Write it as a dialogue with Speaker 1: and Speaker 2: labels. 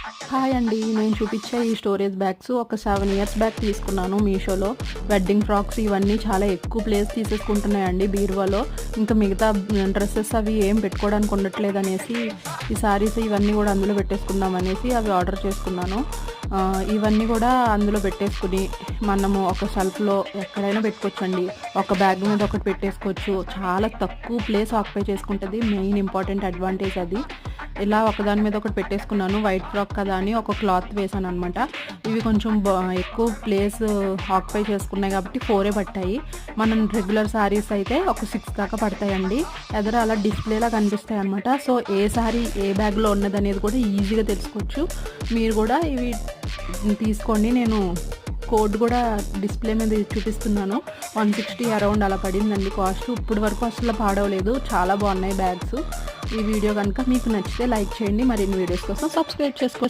Speaker 1: Hi అండి. నేను చూపించే ఈ స్టోరేజ్ బ్యాగ్స్ ఒక 7 ఇయర్స్ బ్యాక్ తీసుకున్నాను మీషోలో. వెడ్డింగ్ ఫ్రాక్స్ ఇవన్నీ చాలా ఎక్కువ ప్లేస్ తీసేసుకుంటున్నాయండి బీరువాలో. ఇంకా మిగతా డ్రెస్సెస్ అవి ఏం పెట్టుకోవడానికి ఉండట్లేదనేసి ఈ సారీస్ ఇవన్నీ కూడా అందులో పెట్టేసుకుందామనేసి అవి ఆర్డర్ చేసుకున్నాను. ఇవన్నీ కూడా అందులో పెట్టేసుకుని మనము ఒక షెల్ఫ్లో ఎక్కడైనా పెట్టుకోవచ్చండి. ఒక బ్యాగ్ మీద ఒకటి పెట్టేసుకోవచ్చు. చాలా తక్కువ ప్లేస్ ఆక్యుపై చేసుకుంటుంది. మెయిన్ ఇంపార్టెంట్ అడ్వాంటేజ్ అది. ఇలా ఒకదాని మీద ఒకటి పెట్టేసుకున్నాను. వైట్ ఫ్రాక్ కదా అని ఒక క్లాత్ వేసాను అనమాట. ఇవి కొంచెం ఎక్కువ ప్లేస్ ఆక్యుపై చేసుకున్నాయి కాబట్టి 4 పట్టాయి. మనం రెగ్యులర్ శారీస్ అయితే ఒక 6 దాకా పడతాయండి. ఎదర అలా డిస్ప్లేలా కనిపిస్తాయి అనమాట. సో ఏ శారీ ఏ బ్యాగ్లో ఉన్నదనేది కూడా ఈజీగా తెలుసుకోవచ్చు. మీరు కూడా ఇవి తీసుకోండి. నేను కోడ్ కూడా డిస్ప్లే మీద చూపిస్తున్నాను. 160 అరౌండ్ అలా పడిందండి కాస్ట్. ఇప్పుడు వరకు అసలు పాడవలేదు. చాలా బాగున్నాయి బ్యాగ్స్. ఈ వీడియో కనుక మీకు నచ్చితే లైక్ చేయండి. మరిన్ని వీడియోస్ కోసం సబ్స్క్రైబ్ చేసుకోండి.